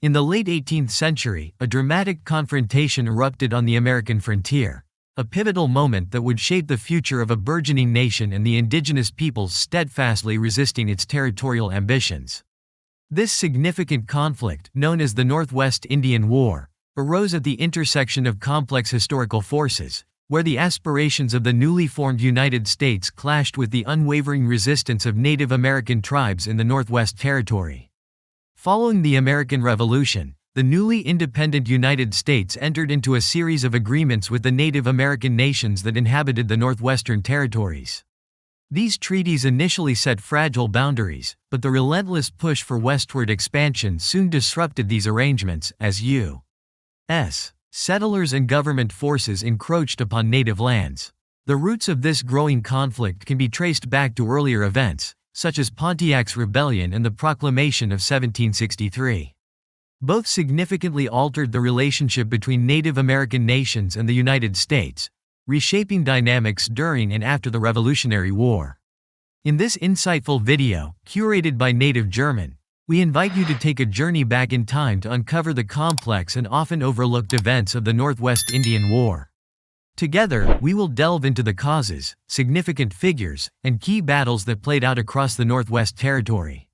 In the late 18th century, a dramatic confrontation erupted on the American frontier, a pivotal moment that would shape the future of a burgeoning nation and the indigenous peoples steadfastly resisting its territorial ambitions. This significant conflict, known as the Northwest Indian War, arose at the intersection of complex historical forces, where the aspirations of the newly formed United States clashed with the unwavering resistance of Native American tribes in the Northwest Territory. Following the American Revolution, the newly independent United States entered into a series of agreements with the Native American nations that inhabited the Northwestern Territories. These treaties initially set fragile boundaries, but the relentless push for westward expansion soon disrupted these arrangements as U.S. settlers and government forces encroached upon native lands. The roots of this growing conflict can be traced back to earlier events, such as Pontiac's Rebellion and the Proclamation of 1763. Both significantly altered the relationship between Native American nations and the United States, reshaping dynamics during and after the Revolutionary War. In this insightful video, curated by Native German, we invite you to take a journey back in time to uncover the complex and often overlooked events of the Northwest Indian War. Together, we will delve into the causes, significant figures, and key battles that played out across the Northwest Territory.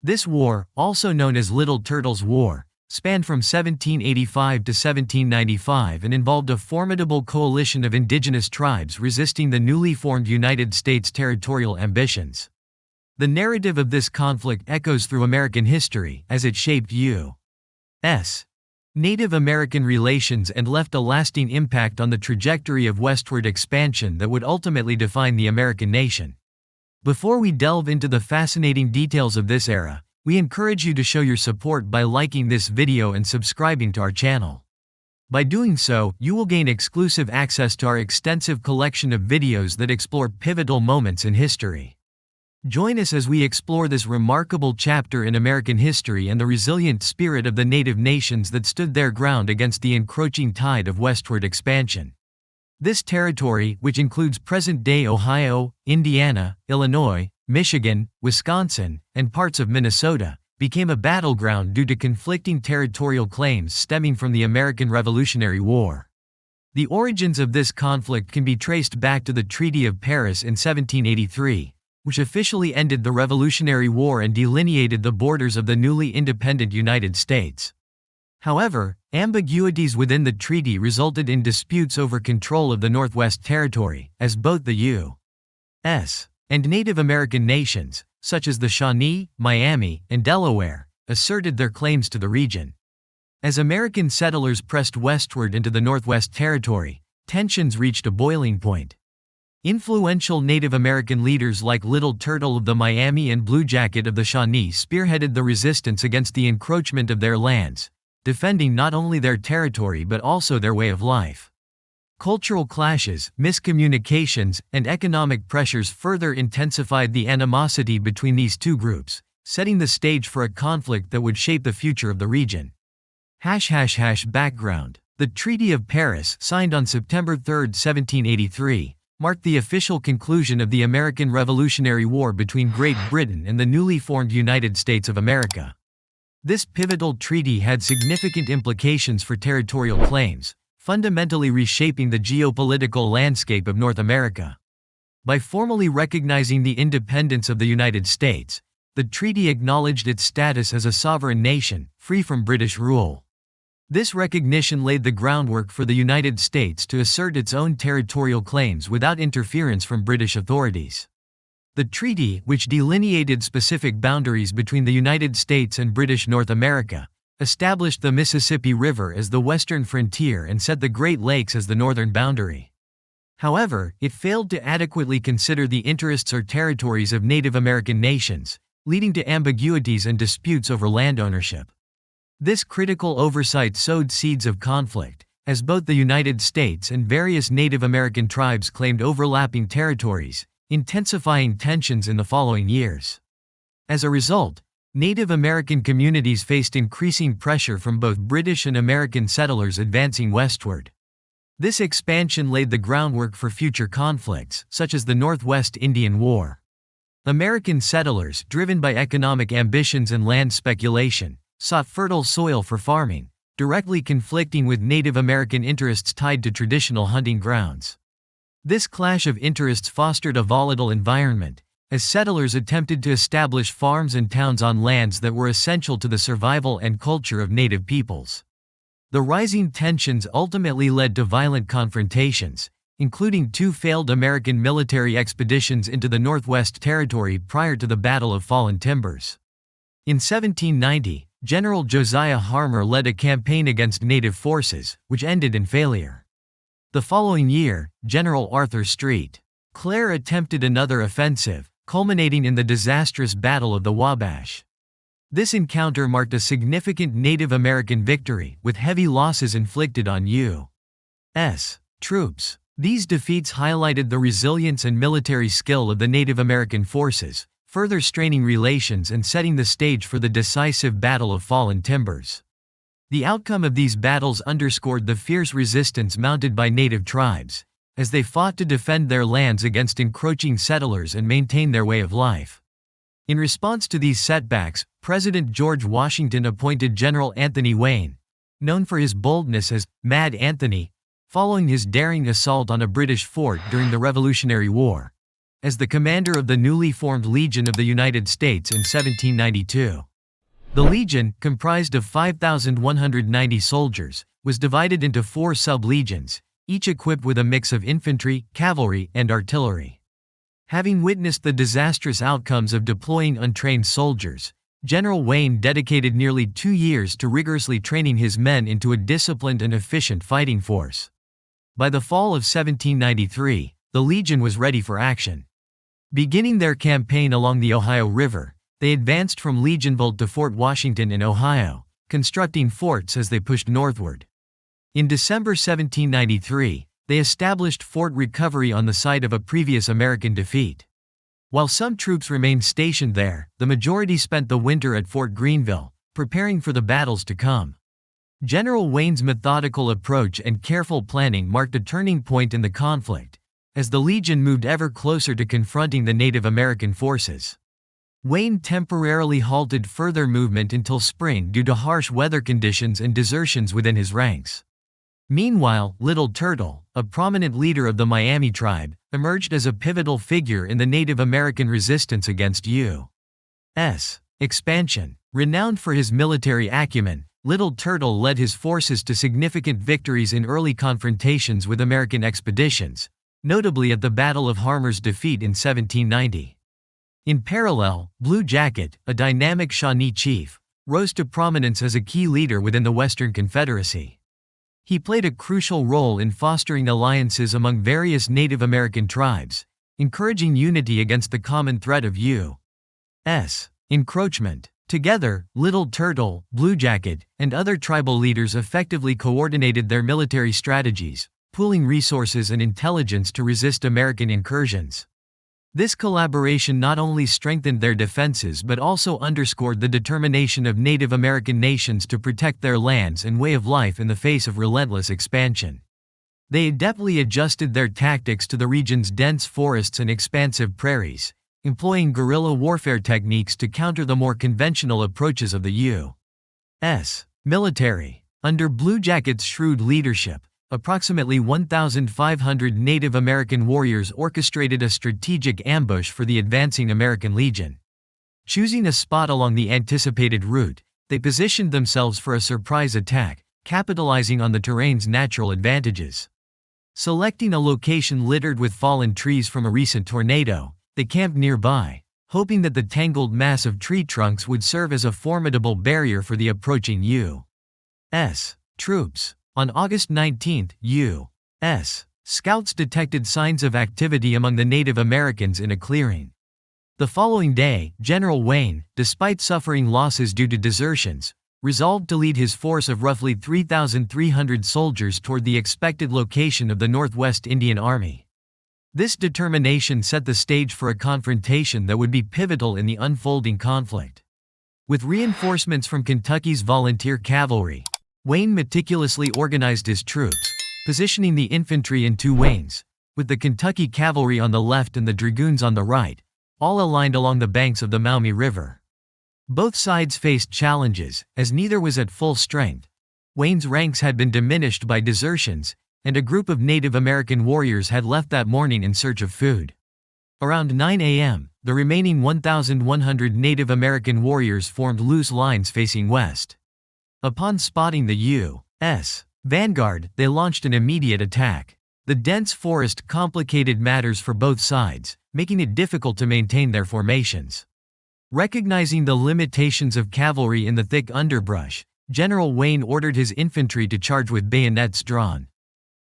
This war, also known as Little Turtle's War, spanned from 1785 to 1795 and involved a formidable coalition of indigenous tribes resisting the newly formed United States territorial ambitions. The narrative of this conflict echoes through American history as it shaped U.S. Native American relations and left a lasting impact on the trajectory of westward expansion that would ultimately define the American nation. Before we delve into the fascinating details of this era, we encourage you to show your support by liking this video and subscribing to our channel. By doing so, you will gain exclusive access to our extensive collection of videos that explore pivotal moments in history. Join us as we explore this remarkable chapter in American history and the resilient spirit of the native nations that stood their ground against the encroaching tide of westward expansion. This territory, which includes present-day Ohio, Indiana, Illinois, Michigan, Wisconsin, and parts of Minnesota, became a battleground due to conflicting territorial claims stemming from the American Revolutionary War. The origins of this conflict can be traced back to the Treaty of Paris in 1783, which officially ended the Revolutionary War and delineated the borders of the newly independent United States. However, ambiguities within the treaty resulted in disputes over control of the Northwest Territory, as both the U.S. and Native American nations, such as the Shawnee, Miami, and Delaware, asserted their claims to the region. As American settlers pressed westward into the Northwest Territory, tensions reached a boiling point. Influential Native American leaders like Little Turtle of the Miami and Blue Jacket of the Shawnee spearheaded the resistance against the encroachment of their lands, defending not only their territory but also their way of life. Cultural clashes, miscommunications, and economic pressures further intensified the animosity between these two groups, setting the stage for a conflict that would shape the future of the region. Background. The Treaty of Paris, signed on September 3, 1783, marked the official conclusion of the American Revolutionary War between Great Britain and the newly formed United States of America. This pivotal treaty had significant implications for territorial claims, fundamentally reshaping the geopolitical landscape of North America. By formally recognizing the independence of the United States, the treaty acknowledged its status as a sovereign nation, free from British rule. This recognition laid the groundwork for the United States to assert its own territorial claims without interference from British authorities. The treaty, which delineated specific boundaries between the United States and British North America, established the Mississippi River as the western frontier and set the Great Lakes as the northern boundary. However, it failed to adequately consider the interests or territories of Native American nations, leading to ambiguities and disputes over land ownership. This critical oversight sowed seeds of conflict, as both the United States and various Native American tribes claimed overlapping territories, intensifying tensions in the following years. As a result, Native American communities faced increasing pressure from both British and American settlers advancing westward. This expansion laid the groundwork for future conflicts, such as the Northwest Indian War. American settlers, driven by economic ambitions and land speculation, sought fertile soil for farming, directly conflicting with Native American interests tied to traditional hunting grounds. This clash of interests fostered a volatile environment, as settlers attempted to establish farms and towns on lands that were essential to the survival and culture of native peoples. The rising tensions ultimately led to violent confrontations, including 2 failed American military expeditions into the Northwest Territory prior to the Battle of Fallen Timbers. In 1790, General Josiah Harmer led a campaign against native forces, which ended in failure. The following year, General Arthur St. Clair attempted another offensive, culminating in the disastrous Battle of the Wabash. This encounter marked a significant Native American victory, with heavy losses inflicted on U.S. troops. These defeats highlighted the resilience and military skill of the Native American forces, further straining relations and setting the stage for the decisive Battle of Fallen Timbers. The outcome of these battles underscored the fierce resistance mounted by native tribes, as they fought to defend their lands against encroaching settlers and maintain their way of life. In response to these setbacks, President George Washington appointed General Anthony Wayne, known for his boldness as Mad Anthony, following his daring assault on a British fort during the Revolutionary War, as the commander of the newly formed Legion of the United States in 1792. The Legion, comprised of 5,190 soldiers, was divided into 4 sub-legions, each equipped with a mix of infantry, cavalry, and artillery. Having witnessed the disastrous outcomes of deploying untrained soldiers, General Wayne dedicated nearly 2 years to rigorously training his men into a disciplined and efficient fighting force. By the fall of 1793, the Legion was ready for action. Beginning their campaign along the Ohio River, they advanced from Legionville to Fort Washington in Ohio, constructing forts as they pushed northward. In December 1793, they established Fort Recovery on the site of a previous American defeat. While some troops remained stationed there, the majority spent the winter at Fort Greenville, preparing for the battles to come. General Wayne's methodical approach and careful planning marked a turning point in the conflict, as the Legion moved ever closer to confronting the Native American forces. Wayne temporarily halted further movement until spring due to harsh weather conditions and desertions within his ranks. Meanwhile, Little Turtle, a prominent leader of the Miami tribe, emerged as a pivotal figure in the Native American resistance against U.S. expansion. Renowned for his military acumen, Little Turtle led his forces to significant victories in early confrontations with American expeditions, notably at the Battle of Harmer's defeat in 1790. In parallel, Blue Jacket, a dynamic Shawnee chief, rose to prominence as a key leader within the Western Confederacy. He played a crucial role in fostering alliances among various Native American tribes, encouraging unity against the common threat of U.S. encroachment. Together, Little Turtle, Blue Jacket, and other tribal leaders effectively coordinated their military strategies, pooling resources and intelligence to resist American incursions. This collaboration not only strengthened their defenses but also underscored the determination of Native American nations to protect their lands and way of life in the face of relentless expansion. They adeptly adjusted their tactics to the region's dense forests and expansive prairies, employing guerrilla warfare techniques to counter the more conventional approaches of the U.S. military. Under Blue Jacket's shrewd leadership, approximately 1,500 Native American warriors orchestrated a strategic ambush for the advancing American Legion. Choosing a spot along the anticipated route, they positioned themselves for a surprise attack, capitalizing on the terrain's natural advantages. Selecting a location littered with fallen trees from a recent tornado, they camped nearby, hoping that the tangled mass of tree trunks would serve as a formidable barrier for the approaching U.S. troops. On August 19, U.S. scouts detected signs of activity among the Native Americans in a clearing. The following day, General Wayne, despite suffering losses due to desertions, resolved to lead his force of roughly 3,300 soldiers toward the expected location of the Northwest Indian Army. This determination set the stage for a confrontation that would be pivotal in the unfolding conflict. With reinforcements from Kentucky's volunteer cavalry, Wayne meticulously organized his troops, positioning the infantry in 2 wings, with the Kentucky cavalry on the left and the dragoons on the right, all aligned along the banks of the Maumee River. Both sides faced challenges, as neither was at full strength. Wayne's ranks had been diminished by desertions, and a group of Native American warriors had left that morning in search of food. Around 9 a.m., the remaining 1,100 Native American warriors formed loose lines facing west. Upon spotting the U.S. vanguard, they launched an immediate attack. The dense forest complicated matters for both sides, making it difficult to maintain their formations. Recognizing the limitations of cavalry in the thick underbrush, General Wayne ordered his infantry to charge with bayonets drawn.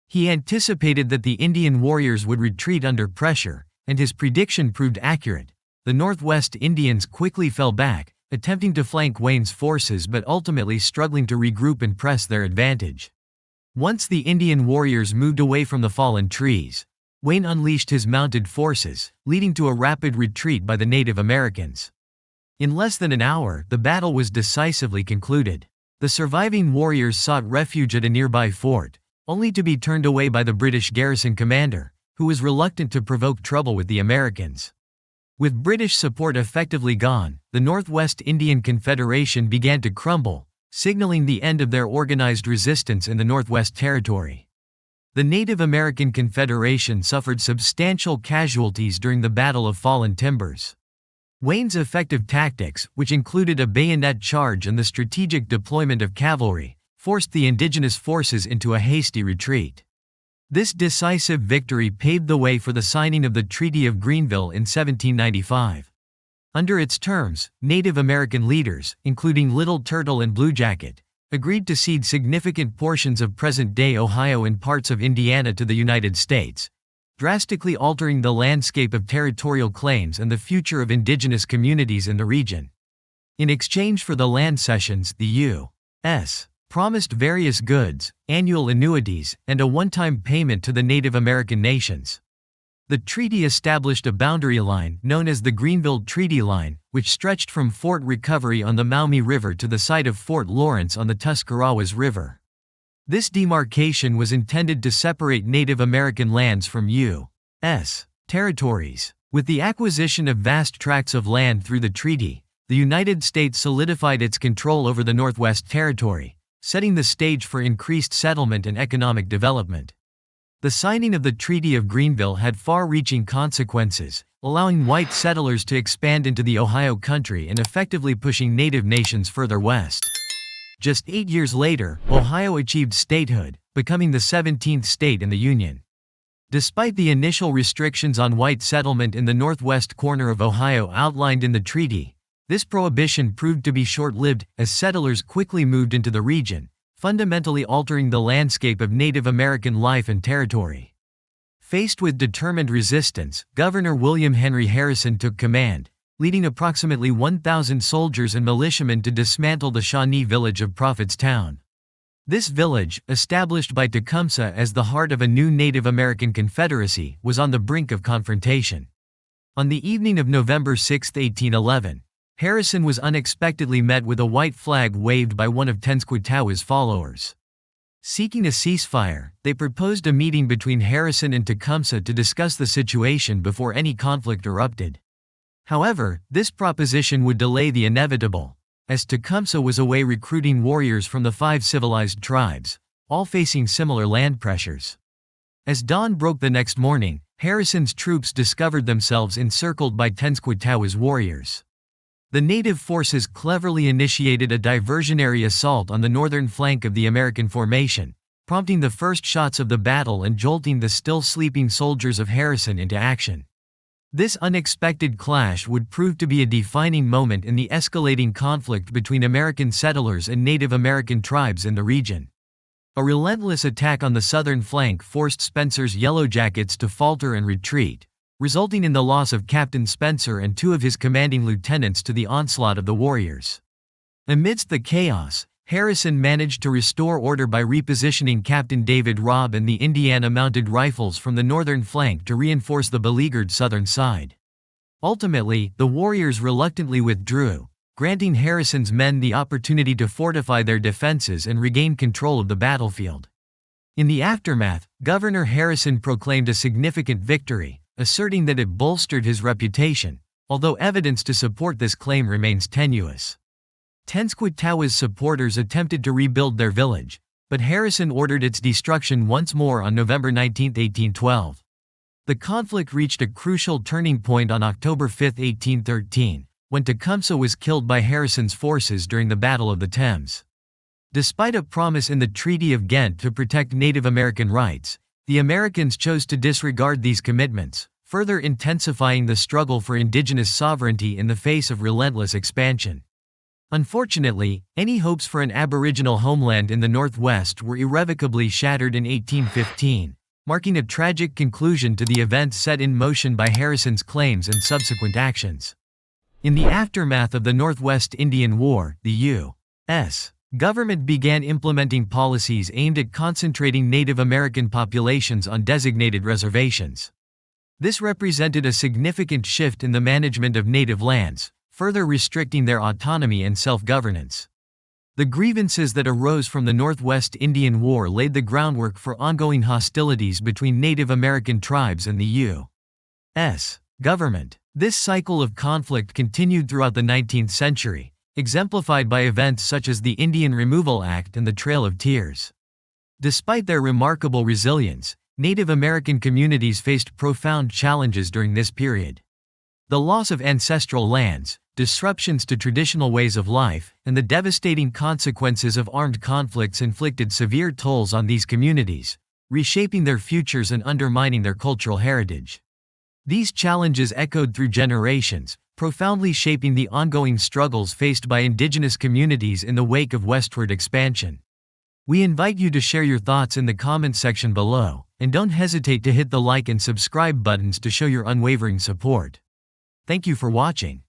He anticipated that the Indian warriors would retreat under pressure, and his prediction proved accurate. The Northwest Indians quickly fell back, attempting to flank Wayne's forces but ultimately struggling to regroup and press their advantage. Once the Indian warriors moved away from the fallen trees, Wayne unleashed his mounted forces, leading to a rapid retreat by the Native Americans. In less than an hour, the battle was decisively concluded. The surviving warriors sought refuge at a nearby fort, only to be turned away by the British garrison commander, who was reluctant to provoke trouble with the Americans. With British support effectively gone, the Northwest Indian Confederation began to crumble, signaling the end of their organized resistance in the Northwest Territory. The Native American Confederation suffered substantial casualties during the Battle of Fallen Timbers. Wayne's effective tactics, which included a bayonet charge and the strategic deployment of cavalry, forced the indigenous forces into a hasty retreat. This decisive victory paved the way for the signing of the Treaty of Greenville in 1795. Under its terms, Native American leaders, including Little Turtle and Blue Jacket, agreed to cede significant portions of present-day Ohio and parts of Indiana to the United States, drastically altering the landscape of territorial claims and the future of indigenous communities in the region. In exchange for the land cessions, the U.S. promised various goods, annual annuities, and a one-time payment to the Native American nations. The treaty established a boundary line known as the Greenville Treaty Line, which stretched from Fort Recovery on the Maumee River to the site of Fort Lawrence on the Tuscarawas River. This demarcation was intended to separate Native American lands from U.S. territories. With the acquisition of vast tracts of land through the treaty, the United States solidified its control over the Northwest Territory, setting the stage for increased settlement and economic development. The signing of the Treaty of Greenville had far-reaching consequences, allowing white settlers to expand into the Ohio country and effectively pushing Native nations further west. Just 8 years later, Ohio achieved statehood, becoming the 17th state in the Union. Despite the initial restrictions on white settlement in the northwest corner of Ohio outlined in the treaty, this prohibition proved to be short-lived as settlers quickly moved into the region, fundamentally altering the landscape of Native American life and territory. Faced with determined resistance, Governor William Henry Harrison took command, leading approximately 1,000 soldiers and militiamen to dismantle the Shawnee village of Prophetstown. This village, established by Tecumseh as the heart of a new Native American confederacy, was on the brink of confrontation. On the evening of November 6, 1811, Harrison was unexpectedly met with a white flag waved by one of Tenskwatawa's followers. Seeking a ceasefire, they proposed a meeting between Harrison and Tecumseh to discuss the situation before any conflict erupted. However, this proposition would delay the inevitable, as Tecumseh was away recruiting warriors from the 5 civilized tribes, all facing similar land pressures. As dawn broke the next morning, Harrison's troops discovered themselves encircled by Tenskwatawa's warriors. The native forces cleverly initiated a diversionary assault on the northern flank of the American formation, prompting the first shots of the battle and jolting the still sleeping soldiers of Harrison into action. This unexpected clash would prove to be a defining moment in the escalating conflict between American settlers and Native American tribes in the region. A relentless attack on the southern flank forced Spencer's Yellow Jackets to falter and retreat, resulting in the loss of Captain Spencer and 2 of his commanding lieutenants to the onslaught of the warriors. Amidst the chaos, Harrison managed to restore order by repositioning Captain David Robb and the Indiana Mounted Rifles from the northern flank to reinforce the beleaguered southern side. Ultimately, the warriors reluctantly withdrew, granting Harrison's men the opportunity to fortify their defenses and regain control of the battlefield. In the aftermath, Governor Harrison proclaimed a significant victory, asserting that it bolstered his reputation, although evidence to support this claim remains tenuous. Tenskwatawa's supporters attempted to rebuild their village, but Harrison ordered its destruction once more on November 19, 1812. The conflict reached a crucial turning point on October 5, 1813, when Tecumseh was killed by Harrison's forces during the Battle of the Thames. Despite a promise in the Treaty of Ghent to protect Native American rights, the Americans chose to disregard these commitments, further intensifying the struggle for indigenous sovereignty in the face of relentless expansion. Unfortunately, any hopes for an Aboriginal homeland in the Northwest were irrevocably shattered in 1815, marking a tragic conclusion to the events set in motion by Harrison's claims and subsequent actions. In the aftermath of the Northwest Indian War, the U.S. government began implementing policies aimed at concentrating Native American populations on designated reservations. This represented a significant shift in the management of native lands, further restricting their autonomy and self-governance. The grievances that arose from the Northwest Indian War laid the groundwork for ongoing hostilities between Native American tribes and the U.S. government. This cycle of conflict continued throughout the 19th century, exemplified by events such as the Indian Removal Act and the Trail of Tears. Despite their remarkable resilience, Native American communities faced profound challenges during this period. The loss of ancestral lands, disruptions to traditional ways of life, and the devastating consequences of armed conflicts inflicted severe tolls on these communities, reshaping their futures and undermining their cultural heritage. These challenges echoed through generations, profoundly shaping the ongoing struggles faced by indigenous communities in the wake of westward expansion. We invite you to share your thoughts in the comments section below, and don't hesitate to hit the like and subscribe buttons to show your unwavering support. Thank you for watching.